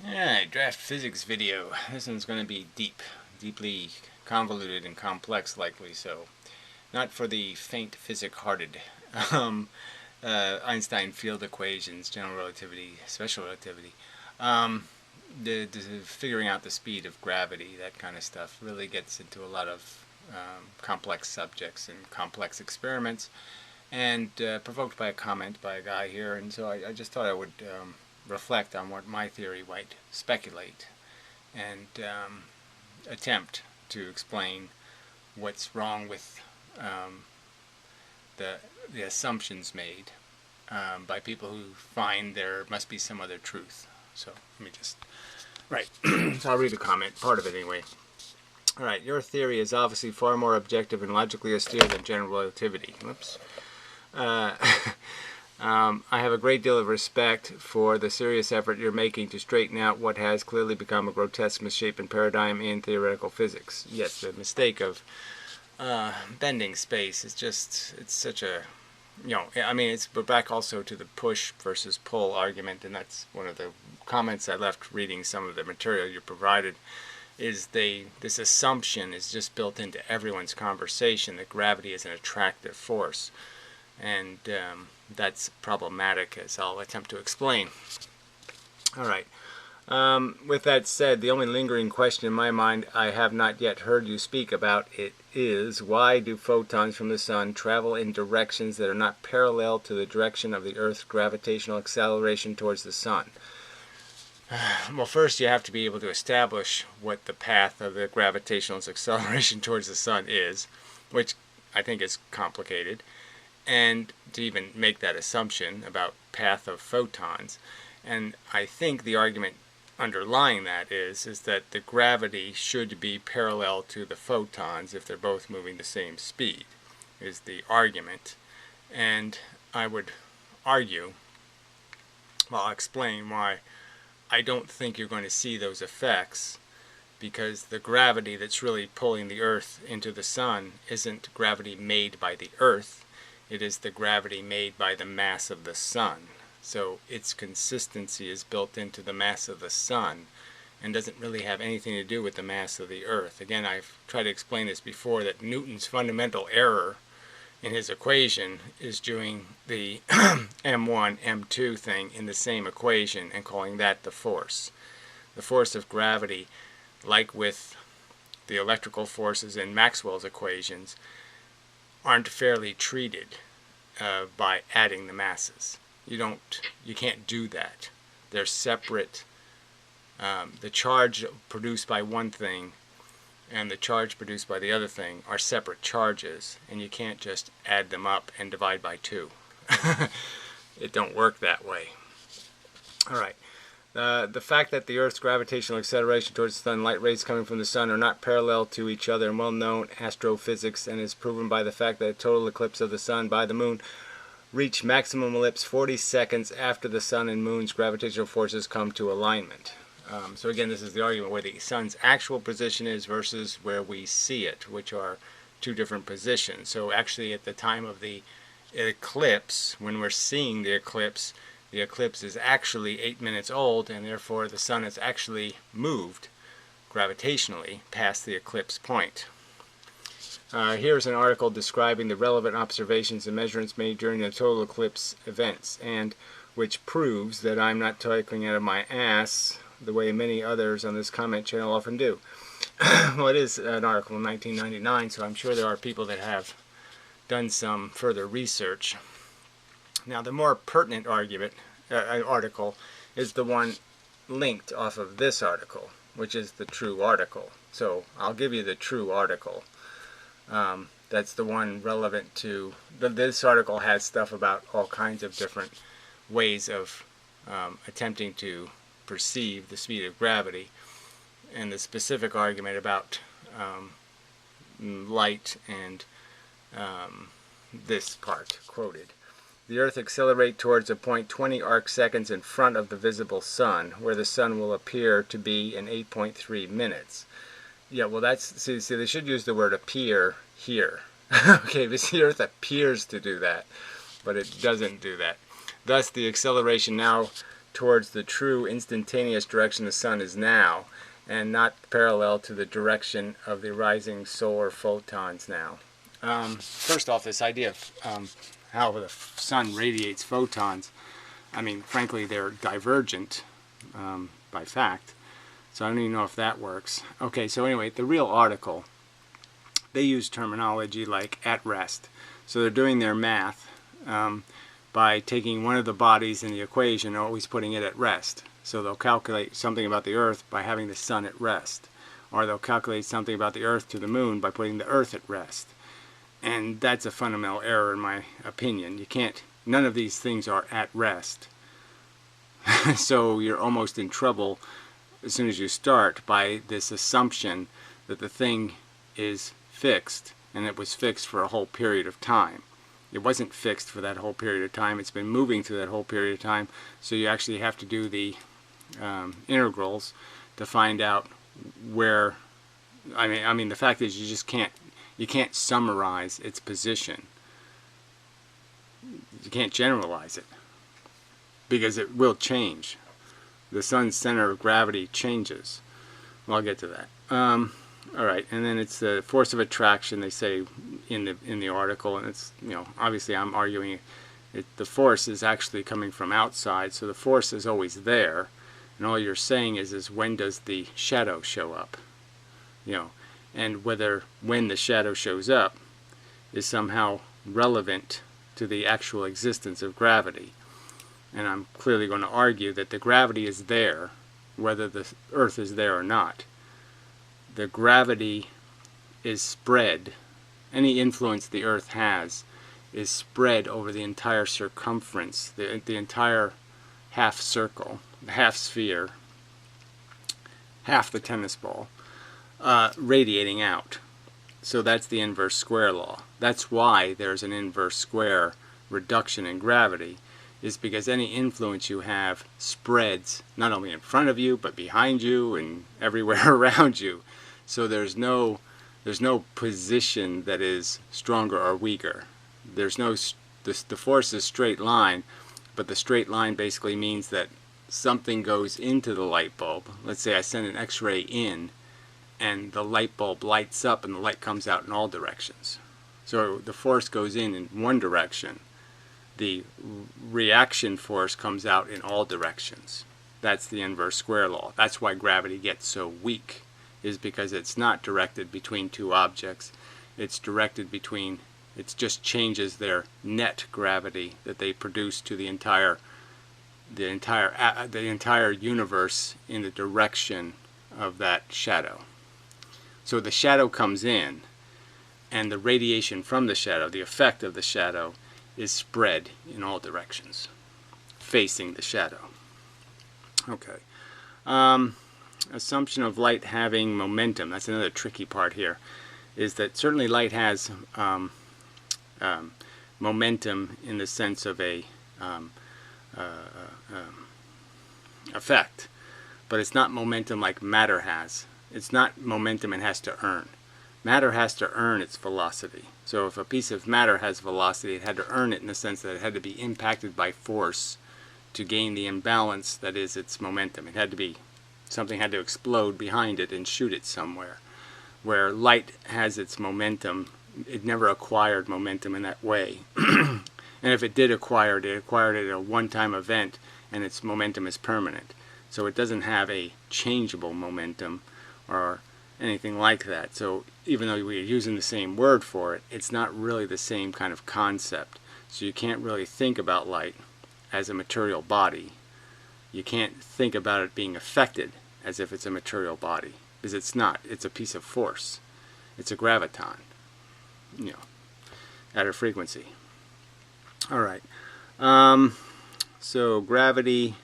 Alright, draft physics video. This one's going to be deeply convoluted and complex, likely so. Not for the faint physic-hearted. Einstein field equations, general relativity, special relativity. The figuring out the speed of gravity, that kind of stuff, really gets into a lot of complex subjects and complex experiments. And provoked by a comment by a guy here, and so I just thought I would reflect on what my theory might speculate and attempt to explain what's wrong with the assumptions made by people who find there must be some other truth. So let me just, right, so I'll read the comment, part of it anyway. Alright, your theory is obviously far more objective and logically austere than general relativity. Whoops. I have a great deal of respect for the serious effort you're making to straighten out what has clearly become a grotesque misshapen paradigm in theoretical physics. Yes, the mistake of bending space is just, it's such a, I mean, we're back also to the push versus pull argument, and that's one of the comments I left reading some of the material you provided, is this assumption is just built into everyone's conversation that gravity is an attractive force. And that's problematic, as I'll attempt to explain. Alright, with that said, the only lingering question in my mind I have not yet heard you speak about it is, why do photons from the sun travel in directions that are not parallel to the direction of the Earth's gravitational acceleration towards the sun? Well, first you have to be able to establish what the path of the gravitational acceleration towards the sun is, which I think is complicated. And to even make that assumption about path of photons. And I think the argument underlying that is that the gravity should be parallel to the photons if they're both moving the same speed, is the argument. And I would argue, well, I'll explain why I don't think you're going to see those effects, because the gravity that's really pulling the Earth into the sun isn't gravity made by the Earth. It is the gravity made by the mass of the sun. So its consistency is built into the mass of the sun and doesn't really have anything to do with the mass of the Earth. Again, I've tried to explain this before, that Newton's fundamental error in his equation is doing the M1, M2 thing in the same equation and calling that the force. The force of gravity, like with the electrical forces in Maxwell's equations, aren't fairly treated by adding the masses. You can't do that. They're separate. The charge produced by one thing and the charge produced by the other thing are separate charges, and you can't just add them up and divide by 2. It don't work that way. Alright. The fact that the Earth's gravitational acceleration towards the sun, light rays coming from the sun, are not parallel to each other in well-known astrophysics, and is proven by the fact that a total eclipse of the sun by the moon reached maximum ellipse 40 seconds after the sun and moon's gravitational forces come to alignment. So again, this is the argument where the sun's actual position is versus where we see it, which are two different positions. So actually at the time of the eclipse, when we're seeing the eclipse is actually 8 minutes old, and therefore the sun has actually moved gravitationally past the eclipse point. Here's an article describing the relevant observations and measurements made during the total eclipse events, and which proves that I'm not talking out of my ass the way many others on this comment channel often do. Well, it is an article in 1999, so I'm sure there are people that have done some further research. Now, the more pertinent article is the one linked off of this article, which is the true article. So I'll give you the true article. That's the one relevant to, this article has stuff about all kinds of different ways of attempting to perceive the speed of gravity, and the specific argument about light and this part quoted. The Earth accelerates towards a point 20 arc seconds in front of the visible sun, where the sun will appear to be in 8.3 minutes. Yeah, well, that's, see, they should use the word appear here. Okay, the Earth appears to do that, but it doesn't do that. Thus, the acceleration now towards the true instantaneous direction the sun is now, and not parallel to the direction of the rising solar photons now. First off, this idea of how the sun radiates photons, I mean, frankly, they're divergent by fact, so I don't even know if that works. Okay, so anyway, the real article, they use terminology like at rest. So they're doing their math by taking one of the bodies in the equation and always putting it at rest. So they'll calculate something about the Earth by having the sun at rest. Or they'll calculate something about the Earth to the moon by putting the Earth at rest. And that's a fundamental error in my opinion. You can't, none of these things are at rest. So you're almost in trouble as soon as you start by this assumption that the thing is fixed, and it was fixed for a whole period of time. It wasn't fixed for that whole period of time. It's been moving through that whole period of time, so you actually have to do the integrals to find out where. I mean, the fact is, you can't summarize its position. You can't generalize it because it will change. The sun's center of gravity changes. Well, I'll get to that. All right, and then it's the force of attraction. They say in the article, and it's, you know, obviously I'm arguing the force is actually coming from outside, so the force is always there, and all you're saying is when does the shadow show up, you know, and when the shadow shows up is somehow relevant to the actual existence of gravity. And I'm clearly going to argue that the gravity is there, whether the Earth is there or not. The gravity is spread. Any influence the Earth has is spread over the entire circumference, the entire half circle, the half sphere, half the tennis ball, radiating out. So that's the inverse square law. That's why there's an inverse square reduction in gravity, is because any influence you have spreads not only in front of you but behind you and everywhere around you. So there's no position that is stronger or weaker. There's no the force is straight line, but the straight line basically means that something goes into the light bulb. Let's say I send an X-ray in, and the light bulb lights up and the light comes out in all directions. So the force goes in one direction. The reaction force comes out in all directions. That's the inverse square law. That's why gravity gets so weak, is because it's not directed between two objects. It's directed between, it just changes their net gravity that they produce to the entire universe in the direction of that shadow. So the shadow comes in, and the radiation from the shadow, the effect of the shadow, is spread in all directions, facing the shadow. Okay. Assumption of light having momentum. That's another tricky part here, is that certainly light has momentum in the sense of a effect, but it's not momentum like matter has. It's not momentum it has to earn. Matter has to earn its velocity. So if a piece of matter has velocity, it had to earn it in the sense that it had to be impacted by force to gain the imbalance that is its momentum. It had to be, something had to explode behind it and shoot it somewhere. Where light has its momentum, it never acquired momentum in that way. And if it did acquire it, it acquired it at a one-time event, and its momentum is permanent. So it doesn't have a changeable momentum or anything like that. So even though we're using the same word for it, it's not really the same kind of concept. So you can't really think about light as a material body. You can't think about it being affected as if it's a material body, because it's not. It's a piece of force. It's a graviton, you know, at a frequency. All right. So gravity,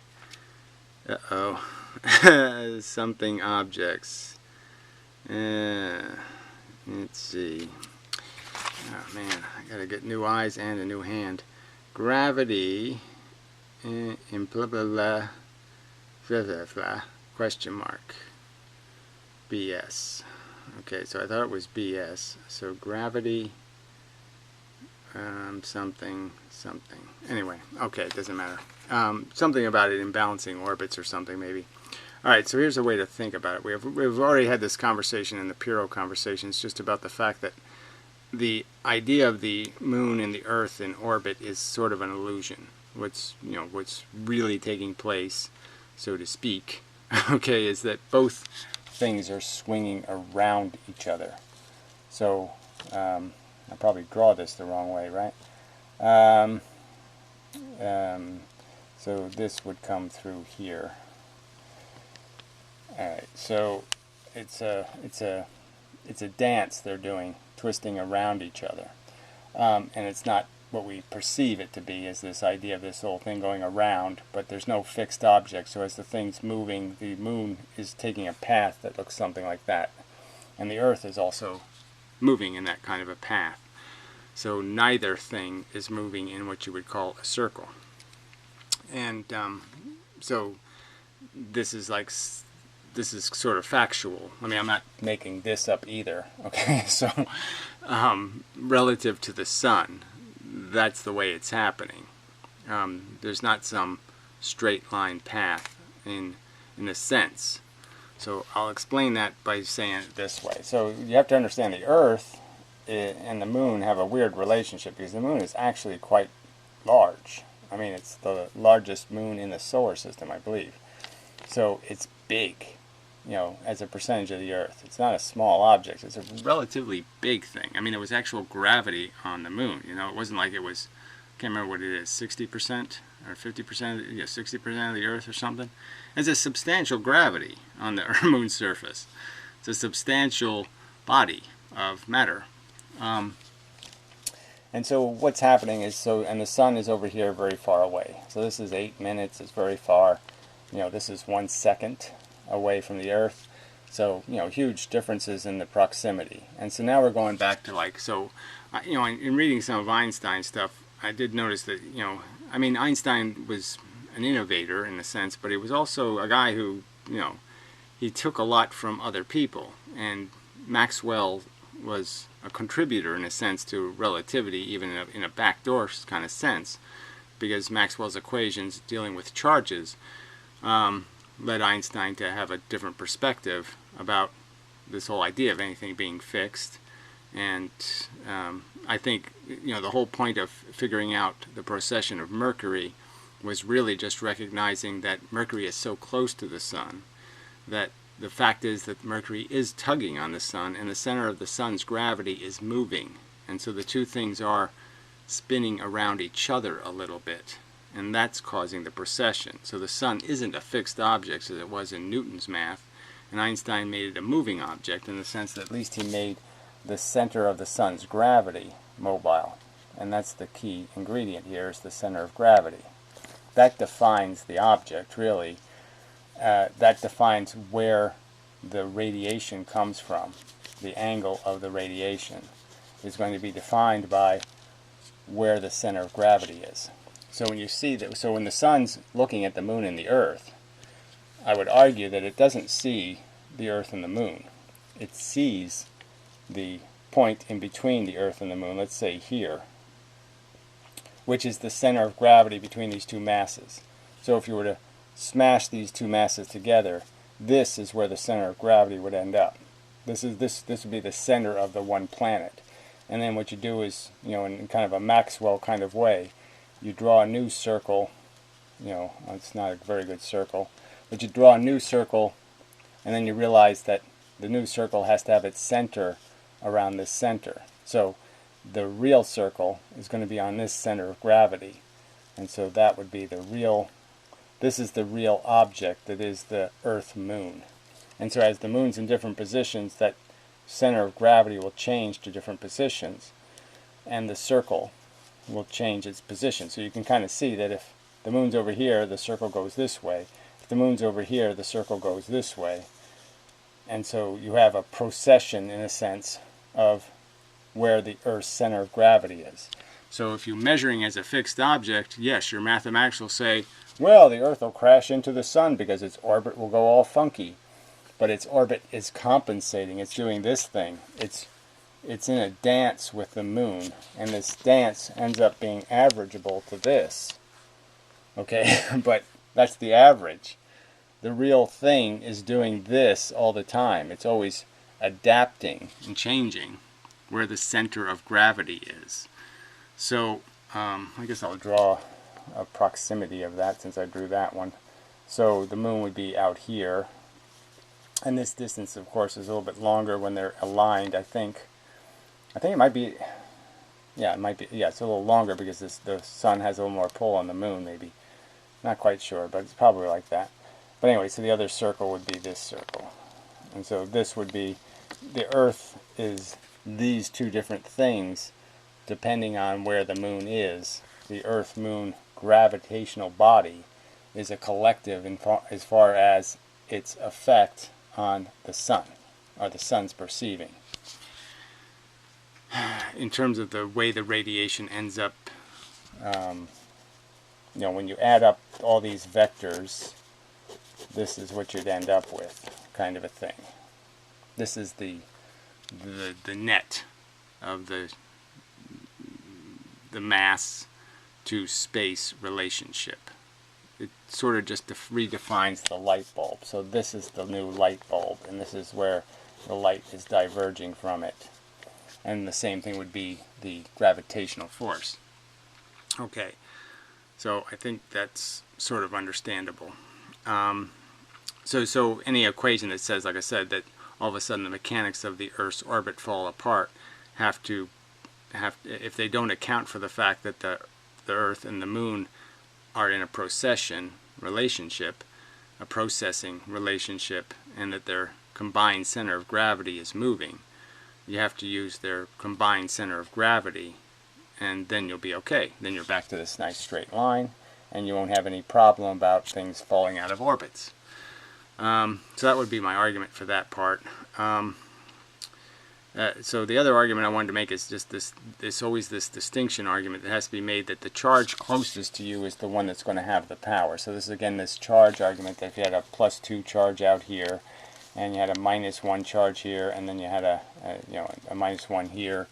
something objects. Let's see. Oh man, I gotta get new eyes and a new hand. Gravity in blah blah blah, blah blah blah, question mark. BS. Okay, so I thought it was BS. So gravity something. Anyway, okay, it doesn't matter. Something about it in balancing orbits or something maybe. All right, so here's a way to think about it. We've already had this conversation in the Puro conversations just about the fact that the idea of the moon and the Earth in orbit is sort of an illusion. What's really taking place, so to speak, okay, is that both things are swinging around each other. So I'll probably draw this the wrong way, right? So this would come through here. All right, so it's a dance they're doing, twisting around each other, and it's not what we perceive it to be, is this idea of this whole thing going around, but there's no fixed object. So as the thing's moving, the moon is taking a path that looks something like that, and the Earth is also moving in that kind of a path. So neither thing is moving in what you would call a circle. And so this is sort of factual. I mean, I'm not making this up either. Okay, so relative to the sun, that's the way it's happening. There's not some straight line path in a sense. So I'll explain that by saying it this way. So you have to understand the Earth and the moon have a weird relationship, because the moon is actually quite large. I mean, it's the largest moon in the solar system, I believe. So it's big, as a percentage of the Earth. It's not a small object. It's a relatively big thing. I mean, it was actual gravity on the moon. It wasn't like it was, I can't remember what it is, 60% or 50%, 60% of the Earth or something. It's a substantial gravity on the moon's surface. It's a substantial body of matter. And so what's happening is, and the sun is over here very far away. So this is 8 minutes, it's very far. This is 1 second away from the Earth. So, huge differences in the proximity. And so now we're going back to in reading some of Einstein's stuff, I did notice that, I mean, Einstein was an innovator in a sense, but he was also a guy who, he took a lot from other people. And Maxwell was a contributor in a sense to relativity, even in a backdoor kind of sense, because Maxwell's equations dealing with charges led Einstein to have a different perspective about this whole idea of anything being fixed. And I think the whole point of figuring out the precession of Mercury was really just recognizing that Mercury is so close to the sun that the fact is that Mercury is tugging on the sun, and the center of the sun's gravity is moving. And so the two things are spinning around each other a little bit. And that's causing the precession. So the sun isn't a fixed object as it was in Newton's math. And Einstein made it a moving object in the sense that at least he made the center of the sun's gravity mobile. And that's the key ingredient here, is the center of gravity. That defines the object, really. That defines where the radiation comes from. The angle of the radiation is going to be defined by where the center of gravity is. So when you see that, so when the sun's looking at the moon and the Earth, I would argue that it doesn't see the Earth and the moon. It sees the point in between the Earth and the moon, let's say here, which is the center of gravity between these two masses. So if you were to smash these two masses together, this is where the center of gravity would end up. This would be the center of the one planet. And then what you do is, in kind of a Maxwell kind of way, you draw a new circle. It's not a very good circle, but you draw a new circle, and then you realize that the new circle has to have its center around this center. So the real circle is going to be on this center of gravity, and so that would be the real. This is the real object that is the Earth-Moon. And so as the moon's in different positions, that center of gravity will change to different positions, and the circle will change its position. So you can kind of see that if the moon's over here, the circle goes this way. If the moon's over here, the circle goes this way. And so you have a precession, in a sense, of where the Earth's center of gravity is. So if you're measuring as a fixed object, yes, your mathematics will say, well, the Earth will crash into the sun because its orbit will go all funky. But its orbit is compensating. It's doing this thing. It's it's in a dance with the moon, and this dance ends up being averageable to this. Okay, but that's the average. The real thing is doing this all the time. It's always adapting and changing where the center of gravity is. So I guess I'll draw a proximity of that since I drew that one. So the moon would be out here, and this distance of course is a little bit longer when they're aligned. I think it might be, yeah, it's a little longer because the sun has a little more pull on the moon, maybe. Not quite sure, but it's probably like that. But anyway, so the other circle would be this circle. And so this would be, the Earth is these two different things depending on where the moon is. The Earth-Moon gravitational body is a collective as far as its effect on the sun, or the sun's perceiving. In terms of the way the radiation ends up, you know, when you add up all these vectors, this is what you'd end up with, kind of a thing. This is the net of the mass to space relationship. It sort of just redefines the light bulb. So this is the new light bulb, and this is where the light is diverging from it. And the same thing would be the gravitational force. Okay, so I think that's sort of understandable. So any equation that says, like I said, that all of a sudden the mechanics of the Earth's orbit fall apart if they don't account for the fact that the Earth and the Moon are in a processing relationship, and that their combined center of gravity is moving, you have to use their combined center of gravity, and then you'll be okay. Then you're back to this nice straight line, and you won't have any problem about things falling out of orbits. So that would be my argument for that part. So the other argument I wanted to make is just this always this distinction argument that has to be made that the charge closest to you is the one that's going to have the power. So this is again this charge argument that if you had a +2 charge out here, and you had a -1 charge here, and then you had a -1 here,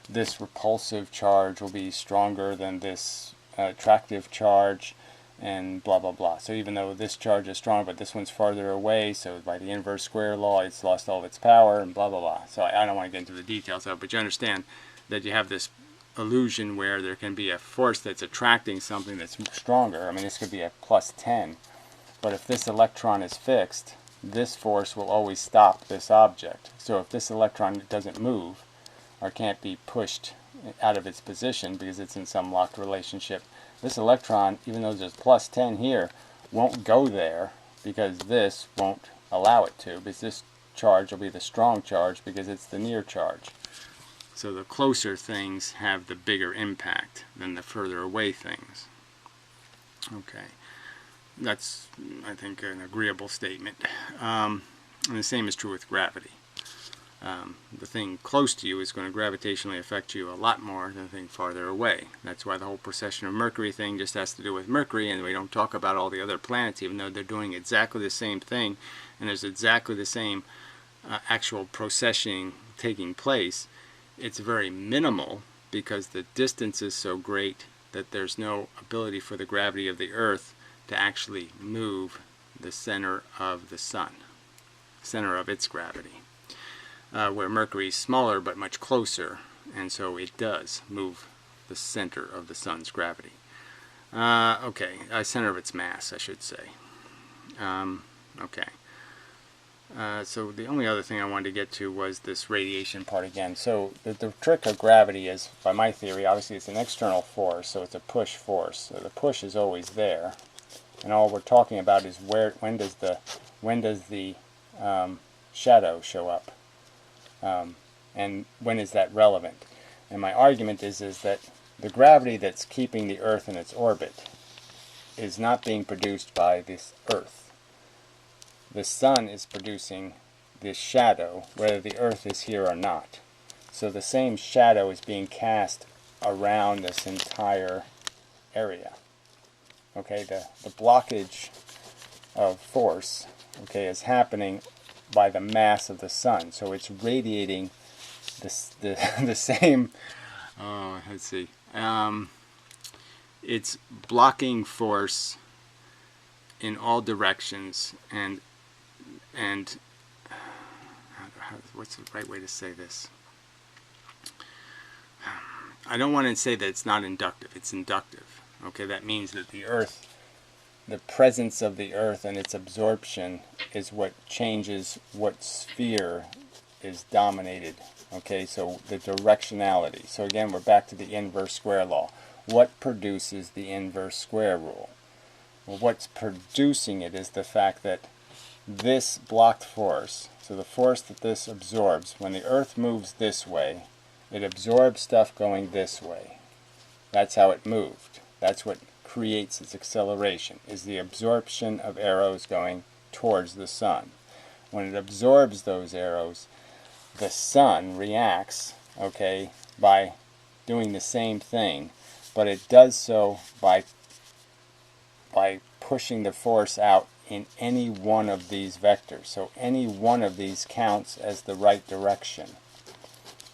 this repulsive charge will be stronger than this attractive charge, and blah blah blah. So even though this charge is strong, but this one's farther away, so by the inverse square law it's lost all of its power, and blah blah blah. So I don't want to get into the details of it, but you understand that you have this illusion where there can be a force that's attracting something that's stronger. I mean, this could be a +10, but if this electron is fixed, this force will always stop this object. So if this electron doesn't move or can't be pushed out of its position because it's in some locked relationship, this electron, even though there's +10 here, won't go there because this won't allow it to, because this charge will be the strong charge because it's the near charge. So the closer things have the bigger impact than the further away things. Okay, that's, I think, an agreeable statement. And the same is true with gravity. The thing close to you is going to gravitationally affect you a lot more than the thing farther away. That's why the whole precession of Mercury thing just has to do with Mercury, and we don't talk about all the other planets, even though they're doing exactly the same thing, and there's exactly the same actual precessioning taking place. It's very minimal because the distance is so great that there's no ability for the gravity of the Earth to actually move the center of the Sun, center of its gravity. Where Mercury is smaller but much closer, and so it does move the center of the Sun's gravity. Center of its mass, I should say. So the only other thing I wanted to get to was this radiation part again. So the trick of gravity is, by my theory, obviously it's an external force, so it's a push force. So the push is always there, and all we're talking about is when does the shadow show up. And when is that relevant? And my argument is that the gravity that's keeping the Earth in its orbit is not being produced by this Earth. The Sun is producing this shadow, whether the Earth is here or not. So the same shadow is being cast around this entire area. Okay, the blockage of force, okay, is happening by the mass of the Sun. So it's radiating the same. Let's see. It's blocking force in all directions, and what's the right way to say this? I don't want to say that it's not inductive. It's inductive. Okay, that means that the Earth, the presence of the Earth and its absorption is what changes what sphere is dominated. Okay, so the directionality. So again, we're back to the inverse square law. What produces the inverse square rule? Well, what's producing it is the fact that this blocked force, so the force that this absorbs, when the Earth moves this way, it absorbs stuff going this way. That's how it moved. That's what creates its acceleration, is the absorption of arrows going towards the sun. When it absorbs those arrows, the sun reacts, okay, by doing the same thing, but it does so by pushing the force out in any one of these vectors. So any one of these counts as the right direction.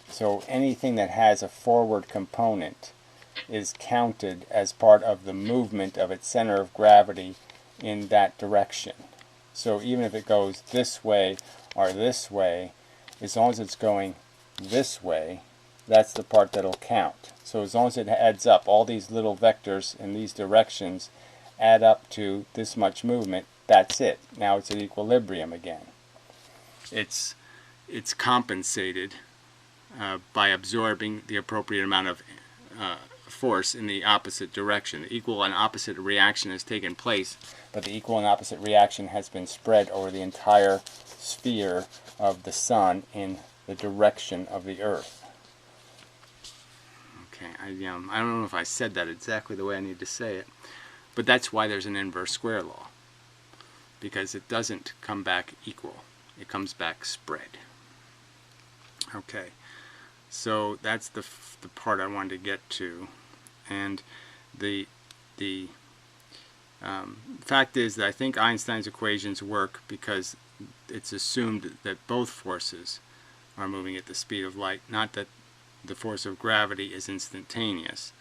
So anything that has a forward component is counted as part of the movement of its center of gravity in that direction. So even if it goes this way or this way, as long as it's going this way, that's the part that'll count. So as long as it adds up, all these little vectors in these directions add up to this much movement, that's it. Now it's at equilibrium again. It's compensated by absorbing the appropriate amount of force in the opposite direction. The equal and opposite reaction has taken place, but the equal and opposite reaction has been spread over the entire sphere of the sun in the direction of the Earth. Okay, I don't know if I said that exactly the way I need to say it, but that's why there's an inverse square law, because it doesn't come back equal, it comes back spread. Okay, so that's the part I wanted to get to, and the fact is that I think Einstein's equations work because it's assumed that both forces are moving at the speed of light, not that the force of gravity is instantaneous.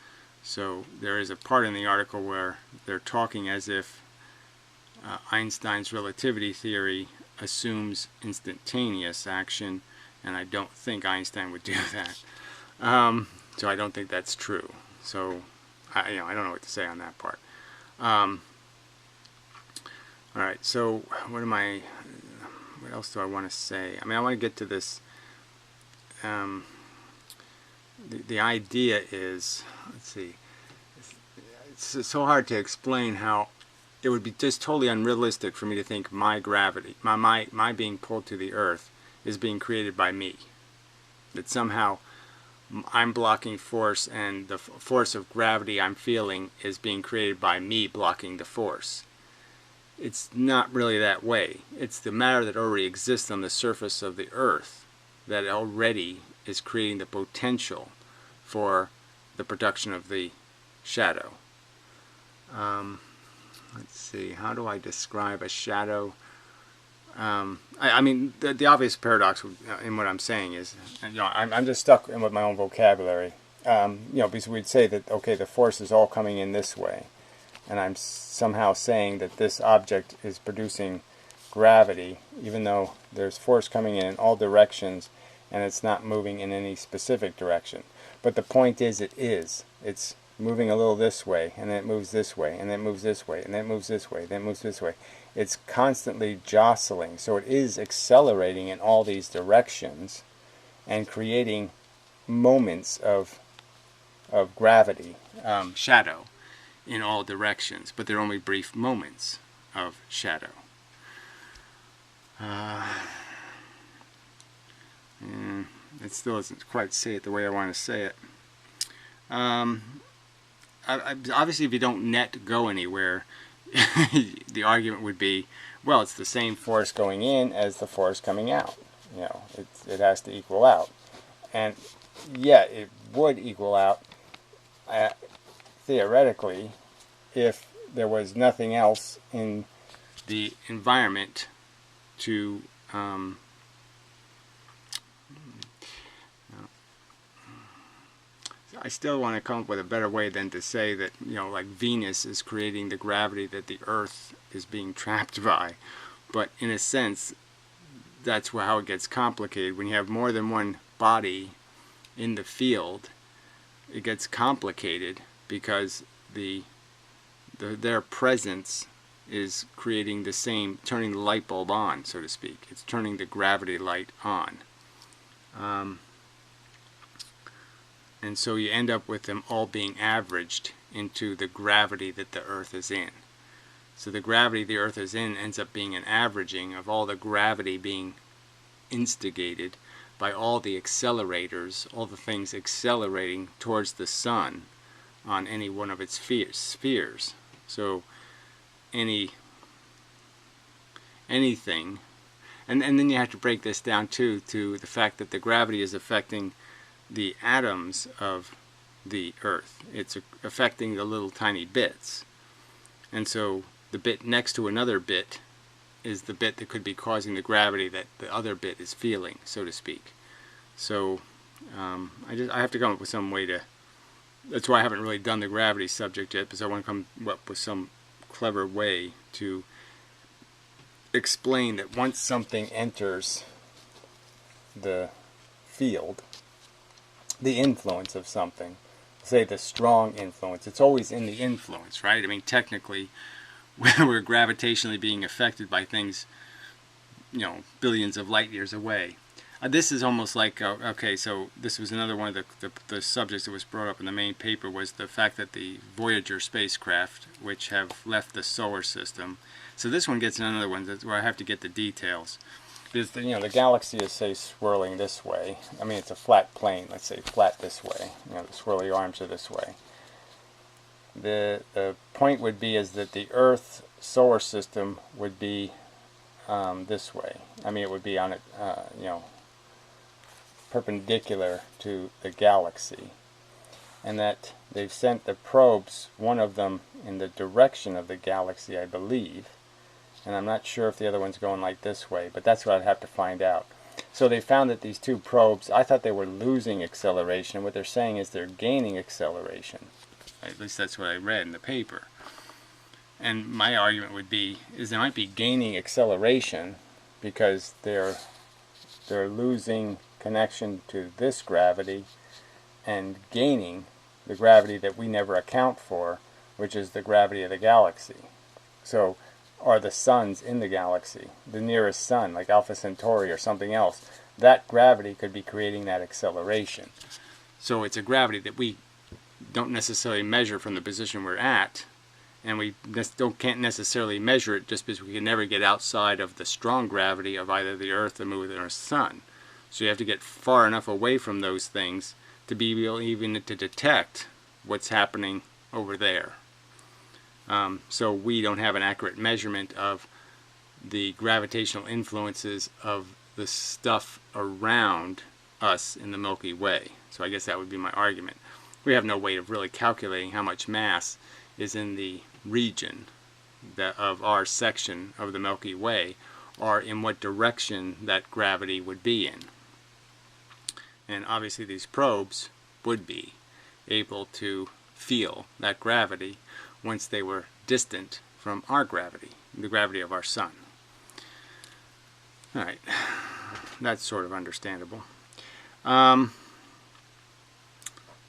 So there is a part in the article where they're talking as if Einstein's relativity theory assumes instantaneous action, and I don't think Einstein would do that. So I don't think that's true. So I don't know what to say on that part. All right. So what else do I want to say? I mean, I want to get to this. The idea is, let's see, it's so hard to explain how it would be just totally unrealistic for me to think my gravity, my being pulled to the Earth, is being created by me. That somehow I'm blocking force, and the force of gravity I'm feeling is being created by me blocking the force. It's not really that way. It's the matter that already exists on the surface of the Earth that already is creating the potential for the production of the shadow. Let's see, how do I describe a shadow? I mean, the obvious paradox in what I'm saying is, I'm just stuck with my own vocabulary. Because we'd say that, okay, the force is all coming in this way, and I'm somehow saying that this object is producing gravity, even though there's force coming in all directions, and it's not moving in any specific direction. But the point is, it is. It's moving a little this way, and then it moves this way, and then it moves this way, and then it moves this way, then it moves this way. It's constantly jostling, so it is accelerating in all these directions and creating moments of gravity, shadow, in all directions, but they're only brief moments of shadow. It still doesn't quite say it the way I want to say it. Obviously, if you don't net go anywhere, the argument would be, well, it's the same force going in as the force coming out. It has to equal out. And yeah, it would equal out theoretically if there was nothing else in the environment to I still want to come up with a better way than to say that, like Venus is creating the gravity that the Earth is being trapped by. But in a sense, that's how it gets complicated. When you have more than one body in the field, it gets complicated because their presence is creating the same, turning the light bulb on, so to speak. It's turning the gravity light on. And so you end up with them all being averaged into the gravity that the Earth is in. So the gravity the Earth is in ends up being an averaging of all the gravity being instigated by all the accelerators, all the things accelerating towards the sun on any one of its spheres. So anything, and then you have to break this down too to the fact that the gravity is affecting the atoms of the Earth. It's affecting the little tiny bits. And so the bit next to another bit is the bit that could be causing the gravity that the other bit is feeling, so to speak. So I have to come up with some way to, that's why I haven't really done the gravity subject yet, because I want to come up with some clever way to explain that once something enters the field, the influence of something, say the strong influence, it's always in the influence, right? I mean, technically, we're gravitationally being affected by things, billions of light years away. This is almost like, okay, so this was another one of the subjects that was brought up in the main paper, was the fact that the Voyager spacecraft, which have left the solar system, so this one gets another one where I have to get the details. Is the galaxy is, say, swirling this way. I mean, it's a flat plane, let's say flat this way. The swirly arms are this way. The point would be is that the Earth solar system would be this way. I mean, it would be on it, perpendicular to the galaxy. And that they've sent the probes, one of them in the direction of the galaxy, I believe. And I'm not sure if the other one's going like this way, but that's what I'd have to find out. So they found that these two probes, I thought they were losing acceleration. What they're saying is they're gaining acceleration. At least that's what I read in the paper. And my argument would be, is they might be gaining acceleration because they're losing connection to this gravity and gaining the gravity that we never account for, which is the gravity of the galaxy. So, or the suns in the galaxy, the nearest sun, like Alpha Centauri or something else, that gravity could be creating that acceleration. So it's a gravity that we don't necessarily measure from the position we're at, and we can't necessarily measure it just because we can never get outside of the strong gravity of either the Earth, the Moon, or the Sun. So you have to get far enough away from those things to be able even to detect what's happening over there. So we don't have an accurate measurement of the gravitational influences of the stuff around us in the Milky Way. So I guess that would be my argument. We have no way of really calculating how much mass is in the region of our section of the Milky Way, or in what direction that gravity would be in. And obviously these probes would be able to feel that gravity once they were distant from our gravity, the gravity of our sun. Alright, that's sort of understandable.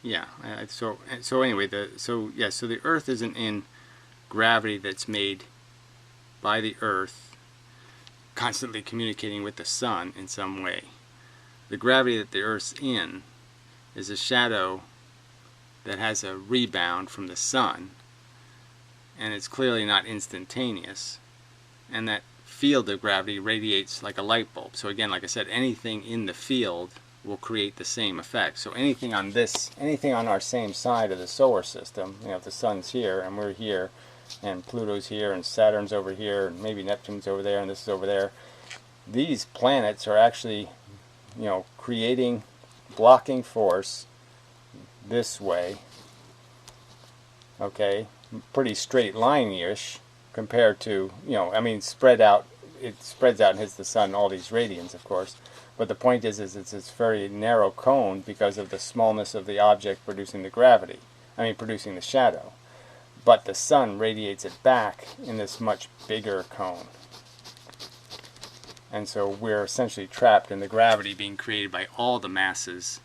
Yeah, so anyway, so the Earth isn't in gravity that's made by the Earth constantly communicating with the sun in some way. The gravity that the Earth's in is a shadow that has a rebound from the sun, and it's clearly not instantaneous, and that field of gravity radiates like a light bulb. So again, like I said, anything in the field will create the same effect. So anything on our same side of the solar system, if the sun's here and we're here, and Pluto's here and Saturn's over here and maybe Neptune's over there and this is over there, these planets are actually creating blocking force this way, okay, pretty straight line-ish compared to, I mean, spread out it spreads out and hits the sun all these radians, of course. But the point is it's this very narrow cone because of the smallness of the object producing the gravity. I mean, producing the shadow. But the sun radiates it back in this much bigger cone. And so we're essentially trapped in the gravity being created by all the masses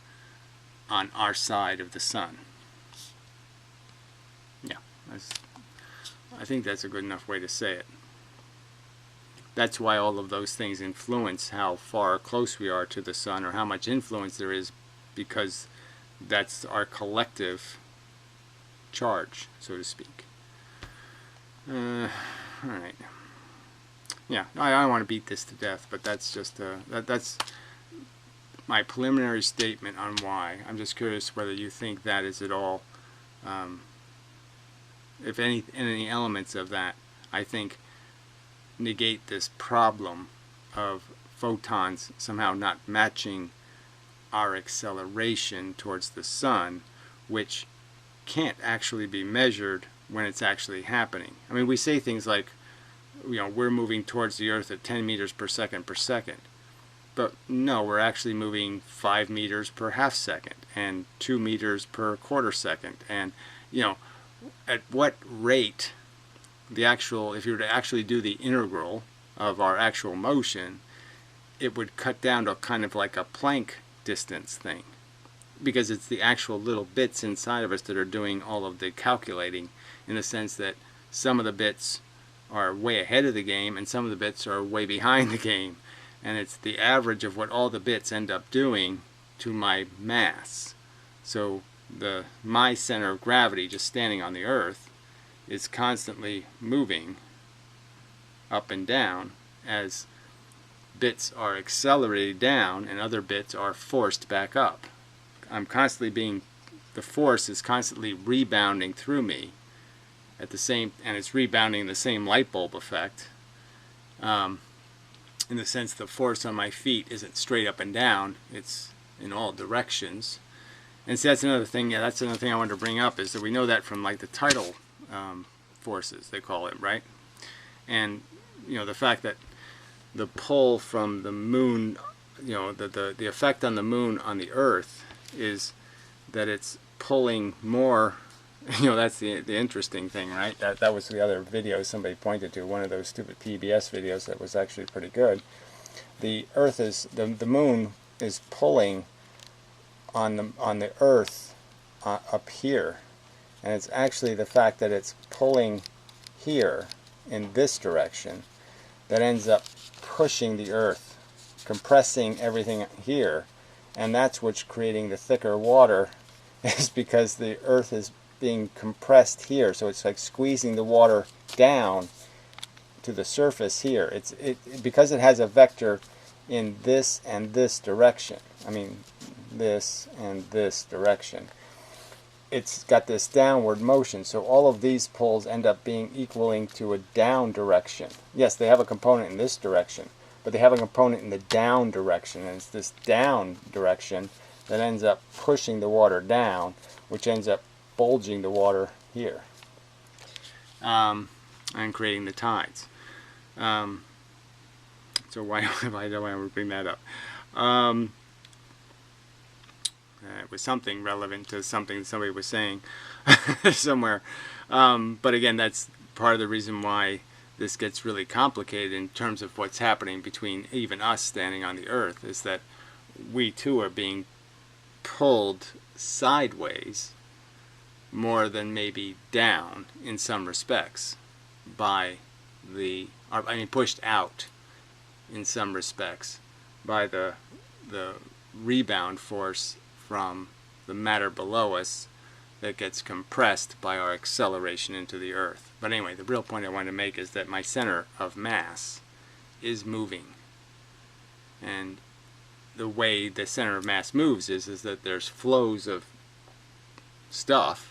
on our side of the sun. Yeah, I think that's a good enough way to say it. That's why all of those things influence how far or close we are to the sun, or how much influence there is, because that's our collective charge, so to speak. Alright. Yeah, I don't want to beat this to death, but that's just that's my preliminary statement on why. I'm just curious whether you think that is at all, if any elements of that, I think, negate this problem of photons somehow not matching our acceleration towards the sun, which can't actually be measured when it's actually happening. I mean, we say things like, you know, we're moving towards the Earth at 10 meters per second, but no, we're actually moving 5 meters per half second and 2 meters per quarter second. And, you know, at what rate the actual, if you were to actually do the integral of our actual motion, it would cut down to kind of like a Planck distance thing, because it's the actual little bits inside of us that are doing all of the calculating, in the sense that some of the bits are way ahead of the game and some of the bits are way behind the game, and it's the average of what all the bits end up doing to my mass. So my center of gravity, just standing on the Earth, is constantly moving up and down as bits are accelerated down and other bits are forced back up. I'm constantly being, the force is constantly rebounding through me at the same, and it's rebounding the same light bulb effect, in the sense the force on my feet isn't straight up and down, it's in all directions. And so that's another thing, that's another thing I wanted to bring up, is that we know that from like the tidal forces, they call it, right? And, you know, the fact that the pull from the moon, you know, the effect on the moon on the Earth is that it's pulling more, you know, that's the interesting thing, right? That was the other video somebody pointed to, one of those stupid PBS videos that was actually pretty good. The Earth is, the moon is pulling on the Earth up here, and it's actually the fact that it's pulling here in this direction that ends up pushing the Earth, compressing everything here, and that's what's creating the thicker water, is because the Earth is being compressed here, so it's like squeezing the water down to the surface here. Because it has a vector in this and this direction, I mean this and this direction, it's got this downward motion, so all of these pulls end up being equaling to a down direction. Yes, they have a component in this direction, but they have a component in the down direction, and it's this down direction that ends up pushing the water down, which ends up bulging the water here, and creating the tides. So why do I want to bring that up? It was something relevant to something somebody was saying somewhere. But again, that's part of the reason why this gets really complicated in terms of what's happening between even us standing on the Earth, is that we too are being pulled sideways more than maybe down in some respects by pushed out in some respects by the rebound force from the matter below us that gets compressed by our acceleration into the Earth. But anyway, the real point I wanted to make is that my center of mass is moving. And the way the center of mass moves is that there's flows of stuff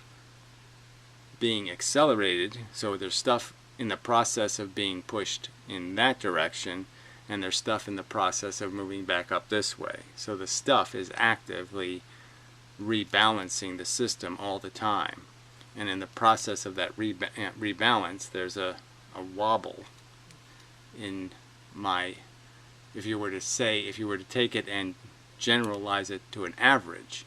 being accelerated, so there's stuff in the process of being pushed in that direction, and there's stuff in the process of moving back up this way. So the stuff is actively rebalancing the system all the time, and in the process of that rebalance there's a wobble in if you were to take it and generalize it to an average,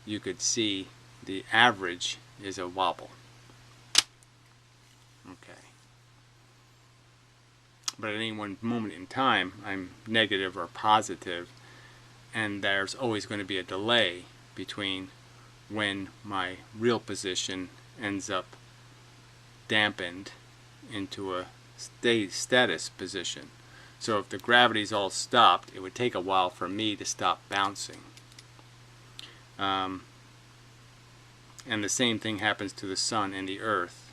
you could see the average is a wobble. Okay. But at any one moment in time, I'm negative or positive, and there's always going to be a delay between when my real position ends up dampened into a status position. So if the gravity's all stopped, it would take a while for me to stop bouncing. And the same thing happens to the sun and the earth.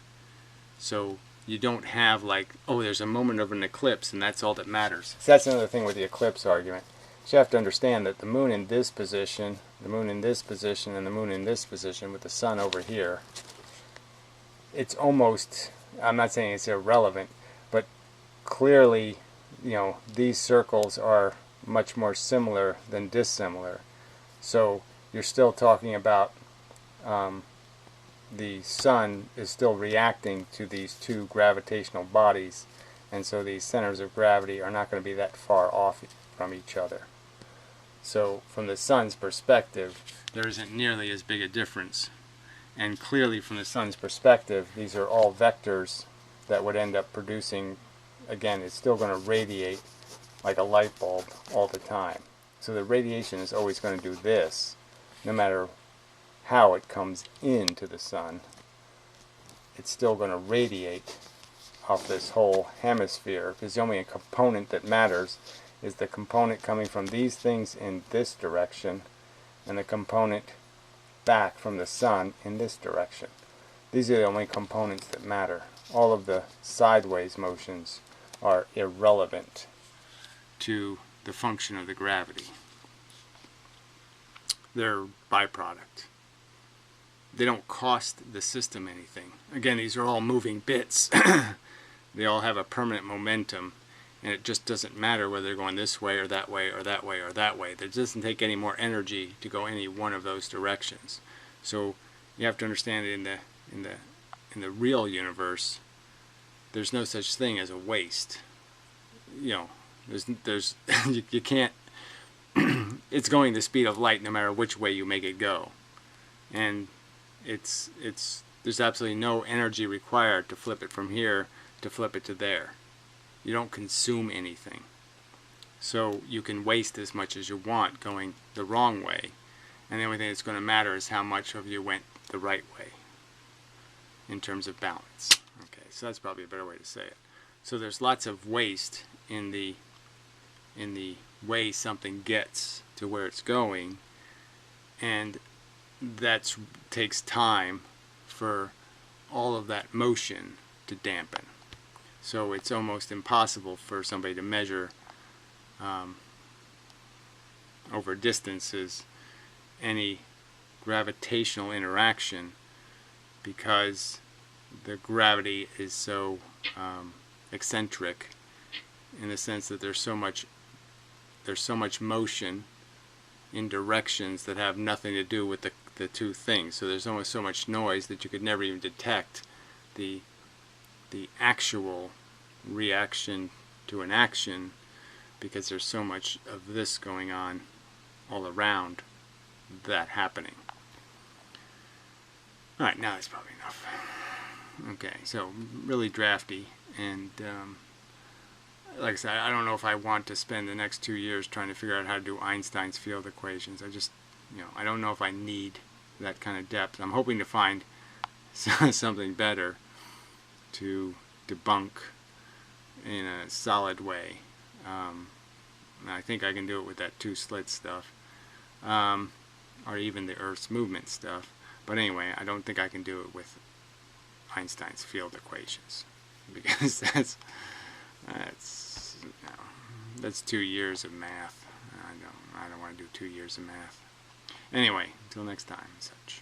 So you don't have like, oh, there's a moment of an eclipse and that's all that matters. So that's another thing with the eclipse argument. So you have to understand that the moon in this position, the moon in this position, and the moon in this position with the sun over here, it's almost, I'm not saying it's irrelevant, but clearly, you know, these circles are much more similar than dissimilar. So you're still talking about the sun is still reacting to these two gravitational bodies, and so these centers of gravity are not going to be that far off from each other. So from the sun's perspective, there isn't nearly as big a difference. And clearly from the sun's perspective, these are all vectors that would end up producing, again, it's still going to radiate like a light bulb all the time. So the radiation is always going to do this, no matter how it comes into the sun. It's still going to radiate off this whole hemisphere, because the only component that matters is the component coming from these things in this direction and the component back from the sun in this direction. These are the only components that matter. All of the sideways motions are irrelevant to the function of the gravity. They're byproduct. They don't cost the system anything. Again, these are all moving bits. They all have a permanent momentum, and it just doesn't matter whether they're going this way or that way or that way or that way. It doesn't take any more energy to go any one of those directions. So you have to understand in the real universe, there's no such thing as a waste. You know, there's you can't. It's going the speed of light no matter which way you make it go, and there's absolutely no energy required to flip it from here to flip it to there. You don't consume anything, so you can waste as much as you want going the wrong way, and the only thing that's going to matter is how much of you went the right way in terms of balance. Okay, so that's probably a better way to say it. So there's lots of waste in the way something gets to where it's going, and that takes time for all of that motion to dampen. So it's almost impossible for somebody to measure over distances any gravitational interaction, because the gravity is so eccentric, in the sense that there's so much motion in directions that have nothing to do with the two things. So there's almost so much noise that you could never even detect the actual reaction to an action, because there's so much of this going on all around that happening. Alright, now that's probably enough. Okay, so really drafty, and like I said, I don't know if I want to spend the next 2 years trying to figure out how to do Einstein's field equations. I don't know if I need that kind of depth. I'm hoping to find something better to debunk in a solid way. I think I can do it with that two-slit stuff, or even the Earth's movement stuff. But anyway, I don't think I can do it with Einstein's field equations, because that's 2 years of math. I don't want to do 2 years of math. Anyway, until next time, such.